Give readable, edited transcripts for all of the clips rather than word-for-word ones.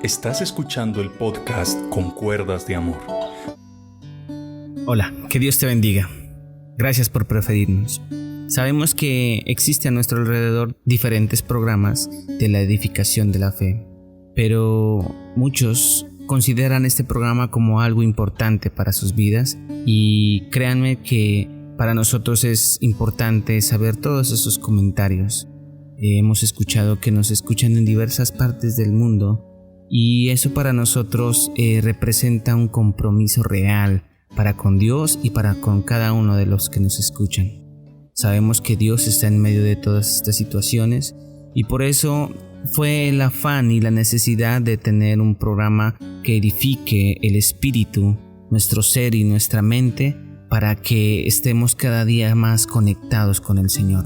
Estás escuchando el podcast Con Cuerdas de Amor. Hola, que Dios te bendiga. Gracias por preferirnos. Sabemos que existe a nuestro alrededor diferentes programas de la edificación de la fe, pero muchos consideran este programa como algo importante para sus vidas y créanme que para nosotros es importante saber todos esos comentarios. Hemos escuchado que nos escuchan en diversas partes del mundo y eso para nosotros representa un compromiso real para con Dios y para con cada uno de los que nos escuchan. Sabemos que Dios está en medio de todas estas situaciones y por eso fue el afán y la necesidad de tener un programa que edifique el espíritu, nuestro ser y nuestra mente para que estemos cada día más conectados con el Señor.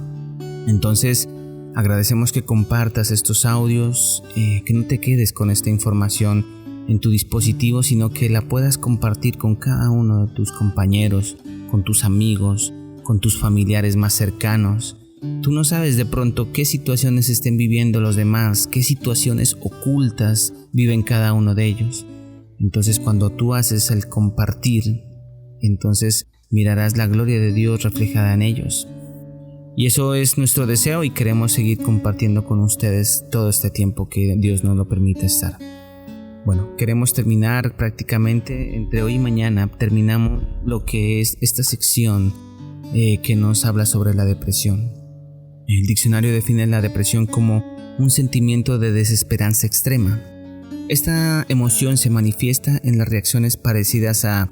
Entonces, agradecemos que compartas estos audios, que no te quedes con esta información en tu dispositivo, sino que la puedas compartir con cada uno de tus compañeros, con tus amigos, con tus familiares más cercanos. Tú no sabes de pronto qué situaciones estén viviendo los demás, qué situaciones ocultas viven cada uno de ellos. Entonces, cuando tú haces el compartir, entonces mirarás la gloria de Dios reflejada en ellos. Y eso es nuestro deseo y queremos seguir compartiendo con ustedes todo este tiempo que Dios nos lo permita estar. Bueno, queremos terminar prácticamente entre hoy y mañana. Terminamos lo que es esta sección que nos habla sobre la depresión. El diccionario define la depresión como un sentimiento de desesperanza extrema. Esta emoción se manifiesta en las reacciones parecidas a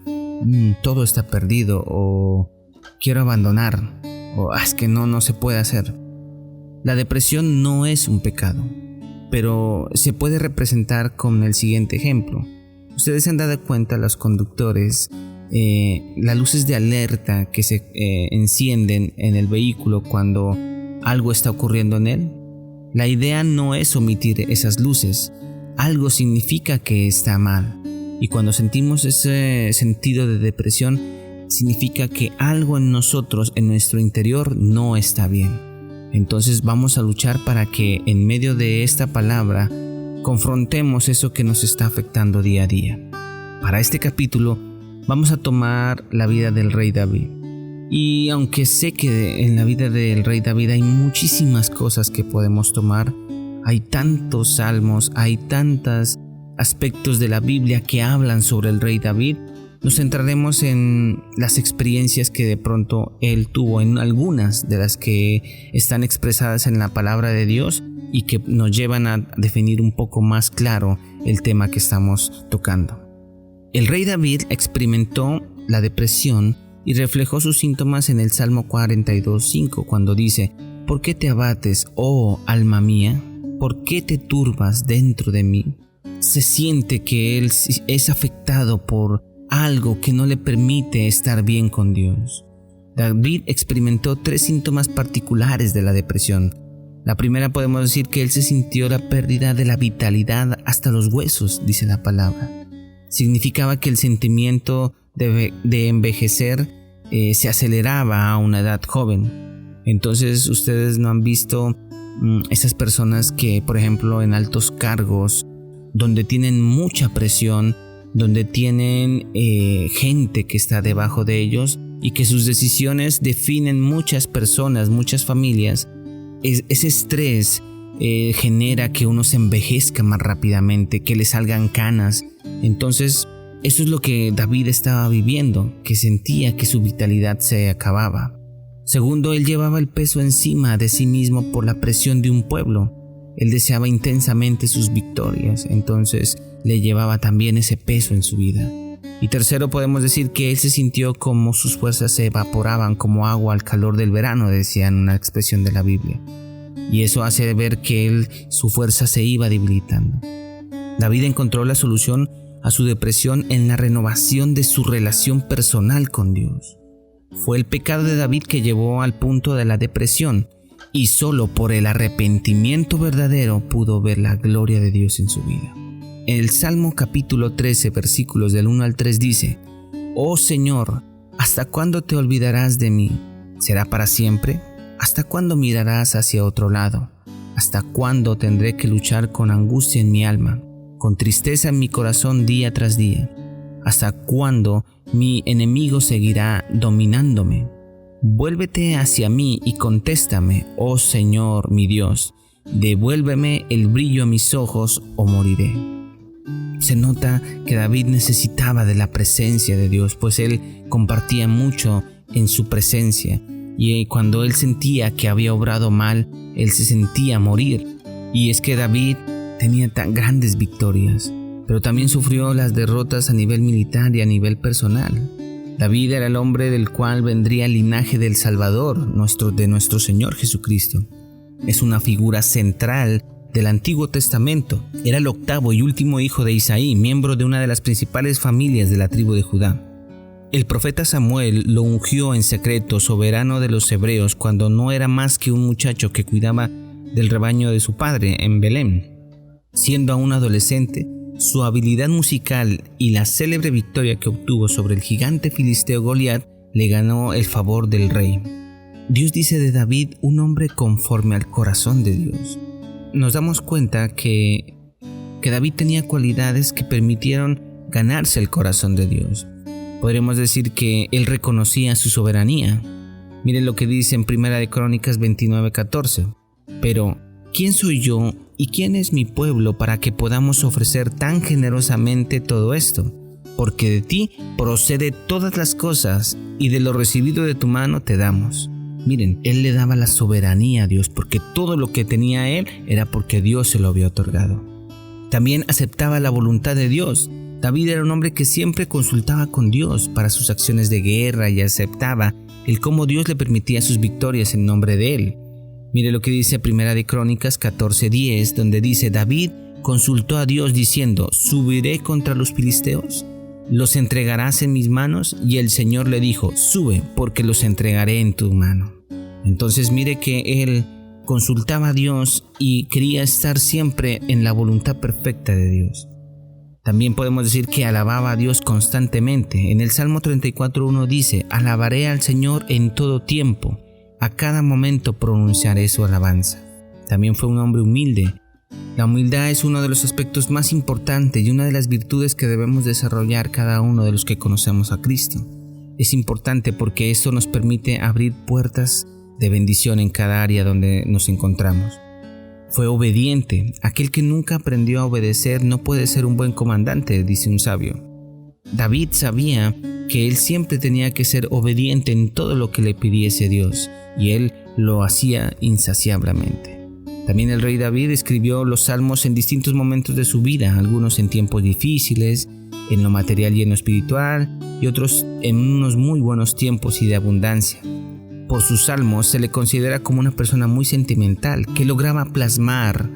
todo está perdido o quiero abandonar. O es que no se puede hacer. La depresión no es un pecado, pero se puede representar con el siguiente ejemplo. Ustedes se han dado cuenta, los conductores, las luces de alerta que se encienden en el vehículo cuando algo está ocurriendo en él. La idea no es omitir esas luces. Algo significa que está mal. Y cuando sentimos ese sentido de depresión, significa que algo en nosotros, en nuestro interior, no está bien. Entonces vamos a luchar para que en medio de esta palabra confrontemos eso que nos está afectando día a día. Para este capítulo vamos a tomar la vida del rey David. Y aunque sé que en la vida del rey David hay muchísimas cosas que podemos tomar, hay tantos salmos, hay tantos aspectos de la Biblia que hablan sobre el rey David, nos centraremos en las experiencias que de pronto él tuvo, en algunas de las que están expresadas en la palabra de Dios y que nos llevan a definir un poco más claro el tema que estamos tocando. El rey David experimentó la depresión y reflejó sus síntomas en el Salmo 42:5 cuando dice: ¿Por qué te abates, oh alma mía? ¿Por qué te turbas dentro de mí? Se siente que él es afectado por algo que no le permite estar bien con Dios. David experimentó 3 síntomas particulares de la depresión. La primera, podemos decir que él se sintió la pérdida de la vitalidad hasta los huesos, dice la palabra. Significaba que el sentimiento de envejecer se aceleraba a una edad joven. Entonces ustedes no han visto esas personas que, por ejemplo, en altos cargos, donde tienen mucha presión, donde tienen gente que está debajo de ellos y que sus decisiones definen muchas personas, muchas familias. Ese estrés genera que uno se envejezca más rápidamente, que le salgan canas. Entonces, eso es lo que David estaba viviendo, que sentía que su vitalidad se acababa. Segundo, él llevaba el peso encima de sí mismo por la presión de un pueblo. Él deseaba intensamente sus victorias, entonces le llevaba también ese peso en su vida. Y tercero, podemos decir que él se sintió como sus fuerzas se evaporaban como agua al calor del verano, decía en una expresión de la Biblia. Y eso hace ver que su fuerza se iba debilitando. David encontró la solución a su depresión en la renovación de su relación personal con Dios. Fue el pecado de David que llevó al punto de la depresión, y solo por el arrepentimiento verdadero pudo ver la gloria de Dios en su vida. El Salmo capítulo 13, versículos del 1 al 3 dice: Oh Señor, ¿hasta cuándo te olvidarás de mí? ¿Será para siempre? ¿Hasta cuándo mirarás hacia otro lado? ¿Hasta cuándo tendré que luchar con angustia en mi alma? con tristeza en mi corazón día tras día. ¿Hasta cuándo mi enemigo seguirá dominándome? Vuélvete hacia mí y contéstame, oh Señor mi Dios. Devuélveme el brillo a mis ojos o moriré. Se nota que David necesitaba de la presencia de Dios, pues él compartía mucho en su presencia, y cuando él sentía que había obrado mal, él se sentía morir. Y es que David tenía tan grandes victorias, pero también sufrió las derrotas a nivel militar y a nivel personal. David era el hombre del cual vendría el linaje del Salvador, de nuestro Señor Jesucristo. Es una figura central del Antiguo Testamento. Era el octavo y último hijo de Isaí, miembro de una de las principales familias de la tribu de Judá. El profeta Samuel lo ungió en secreto soberano de los hebreos cuando no era más que un muchacho que cuidaba del rebaño de su padre en Belén. Siendo aún adolescente, su habilidad musical y la célebre victoria que obtuvo sobre el gigante filisteo Goliat le ganó el favor del rey. Dios dice de David un hombre conforme al corazón de Dios. Nos damos cuenta que David tenía cualidades que permitieron ganarse el corazón de Dios. Podríamos decir que él reconocía su soberanía. Miren lo que dice en 1 Crónicas 29:14. Pero, ¿quién soy yo y quién es mi pueblo para que podamos ofrecer tan generosamente todo esto? Porque de ti procede todas las cosas y de lo recibido de tu mano te damos. Miren, él le daba la soberanía a Dios porque todo lo que tenía él era porque Dios se lo había otorgado. También aceptaba la voluntad de Dios. David era un hombre que siempre consultaba con Dios para sus acciones de guerra y aceptaba el cómo Dios le permitía sus victorias en nombre de él. Mire lo que dice 1 Crónicas 14:10, donde dice: David consultó a Dios diciendo: ¿subiré contra los filisteos? ¿Los entregarás en mis manos? Y el Señor le dijo: sube, porque los entregaré en tu mano. Entonces mire que él consultaba a Dios y quería estar siempre en la voluntad perfecta de Dios. También podemos decir que alababa a Dios constantemente. En el Salmo 34:1 dice: alabaré al Señor en todo tiempo, a cada momento pronunciaré su alabanza. También fue un hombre humilde. La humildad es uno de los aspectos más importantes y una de las virtudes que debemos desarrollar cada uno de los que conocemos a Cristo. Es importante porque esto nos permite abrir puertas de bendición en cada área donde nos encontramos. Fue obediente. Aquel que nunca aprendió a obedecer no puede ser un buen comandante, dice un sabio. David sabía que él siempre tenía que ser obediente en todo lo que le pidiese Dios, y él lo hacía insaciablemente. También el rey David escribió los salmos en distintos momentos de su vida, algunos en tiempos difíciles, en lo material y en lo espiritual, y otros en unos muy buenos tiempos y de abundancia. Por sus salmos se le considera como una persona muy sentimental, que lograba plasmar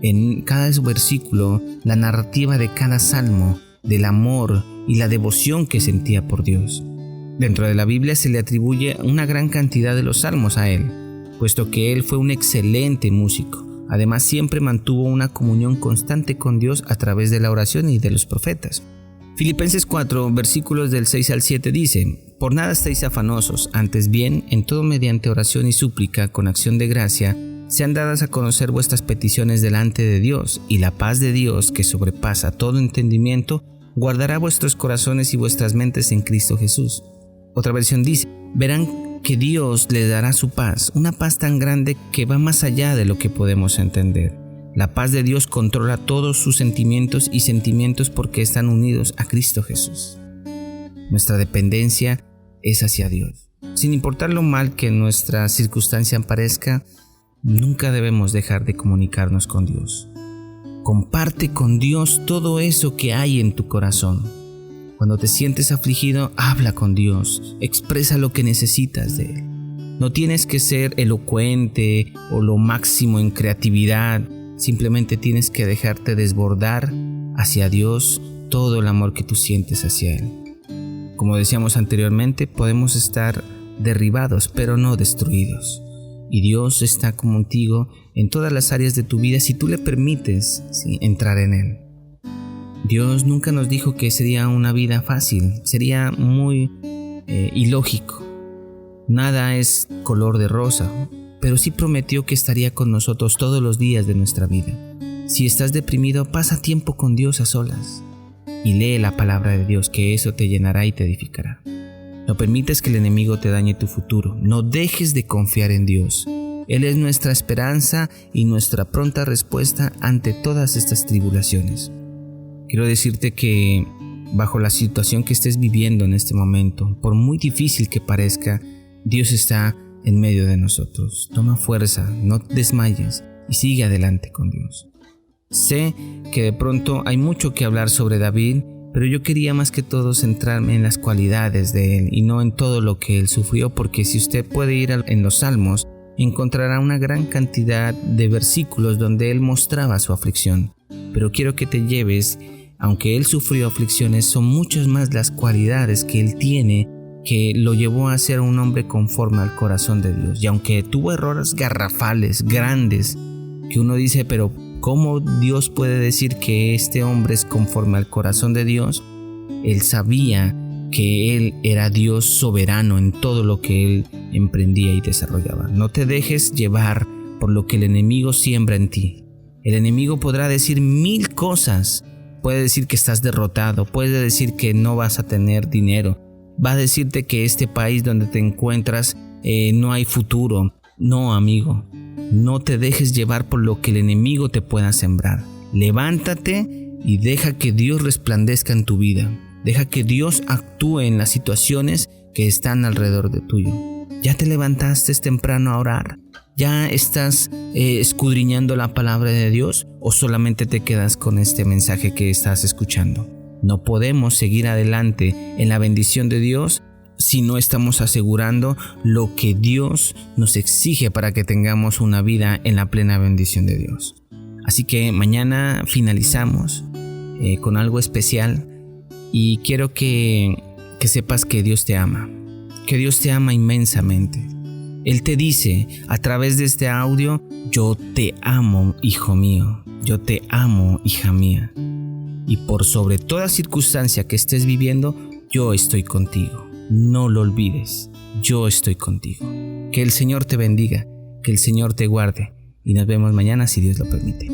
en cada versículo la narrativa de cada salmo, del amor y la devoción que sentía por Dios. Dentro de la Biblia se le atribuye una gran cantidad de los salmos a él, puesto que él fue un excelente músico. Además, siempre mantuvo una comunión constante con Dios a través de la oración y de los profetas. Filipenses 4, versículos del 6 al 7 dice: por nada estéis afanosos, antes bien, en todo mediante oración y súplica, con acción de gracia, sean dadas a conocer vuestras peticiones delante de Dios, y la paz de Dios, que sobrepasa todo entendimiento, guardará vuestros corazones y vuestras mentes en Cristo Jesús. Otra versión dice: verán que Dios les dará su paz, una paz tan grande que va más allá de lo que podemos entender. La paz de Dios controla todos sus sentimientos y sentimientos porque están unidos a Cristo Jesús. Nuestra dependencia es hacia Dios. Sin importar lo mal que nuestra circunstancia parezca, nunca debemos dejar de comunicarnos con Dios. Comparte con Dios todo eso que hay en tu corazón. Cuando te sientes afligido, habla con Dios, expresa lo que necesitas de Él. No tienes que ser elocuente o lo máximo en creatividad, simplemente tienes que dejarte desbordar hacia Dios todo el amor que tú sientes hacia Él. Como decíamos anteriormente, podemos estar derribados, pero no destruidos. Y Dios está contigo en todas las áreas de tu vida si tú le permites entrar en Él. Dios nunca nos dijo que sería una vida fácil, sería muy ilógico. Nada es color de rosa, pero sí prometió que estaría con nosotros todos los días de nuestra vida. Si estás deprimido, pasa tiempo con Dios a solas y lee la palabra de Dios, que eso te llenará y te edificará. No permitas que el enemigo te dañe tu futuro. No dejes de confiar en Dios. Él es nuestra esperanza y nuestra pronta respuesta ante todas estas tribulaciones. Quiero decirte que bajo la situación que estés viviendo en este momento, por muy difícil que parezca, Dios está en medio de nosotros. Toma fuerza, no te desmayes y sigue adelante con Dios. Sé que de pronto hay mucho que hablar sobre David, pero yo quería más que todo centrarme en las cualidades de él y no en todo lo que él sufrió, porque si usted puede ir en los Salmos, encontrará una gran cantidad de versículos donde él mostraba su aflicción. Pero quiero que te lleves, aunque él sufrió aflicciones, son muchas más las cualidades que él tiene que lo llevó a ser un hombre conforme al corazón de Dios. Y aunque tuvo errores garrafales, grandes, que uno dice, pero ¿cómo Dios puede decir que este hombre es conforme al corazón de Dios? Él sabía que Él era Dios soberano en todo lo que Él emprendía y desarrollaba. No te dejes llevar por lo que el enemigo siembra en ti. El enemigo podrá decir 1000 cosas. Puede decir que estás derrotado, puede decir que no vas a tener dinero, va a decirte que este país donde te encuentras no hay futuro. No, amigo, no te dejes llevar por lo que el enemigo te pueda sembrar. Levántate y deja que Dios resplandezca en tu vida. Deja que Dios actúe en las situaciones que están alrededor de tuyo. ¿Ya te levantaste temprano a orar? ¿Ya estás escudriñando la palabra de Dios o solamente te quedas con este mensaje que estás escuchando? No podemos seguir adelante en la bendición de Dios si no estamos asegurando lo que Dios nos exige para que tengamos una vida en la plena bendición de Dios. Así que mañana finalizamos con algo especial y quiero que sepas que Dios te ama, que Dios te ama inmensamente. Él te dice a través de este audio: yo te amo, hijo mío, yo te amo, hija mía, y por sobre toda circunstancia que estés viviendo, yo estoy contigo. No lo olvides, yo estoy contigo. Que el Señor te bendiga, que el Señor te guarde y nos vemos mañana si Dios lo permite.